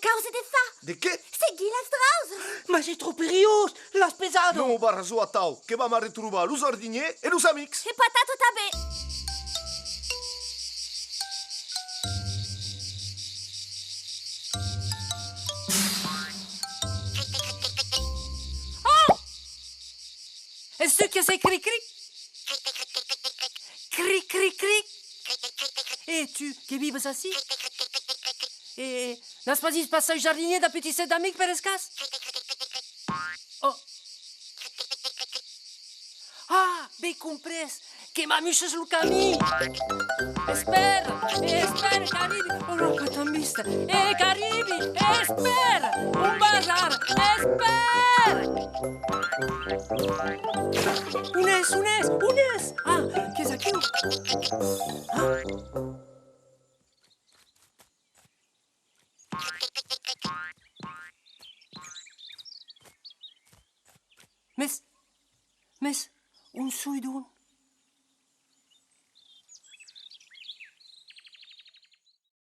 causa de fa. De che? Segui las drausa. Ma sei troppo periós, l'has pesado. Non barra su a tau, che vam a ritrovare los ordinier e los amics. E patato tabè. Est-ce que c'est cri-cri? Cri-cri-cri? Et tu, qui vives assis? Et n'as pas dit passage jardinier d'un petit set d'amics per escas? Oh. Ah, ben compres, que m'amuses le camí. Espera, Caribi. Oh no, pas t'en vista. Caribi, espera. Un bazar, espera. Unès. Ah, qu'est-ce que c'est? Ah. Mes, un suidun.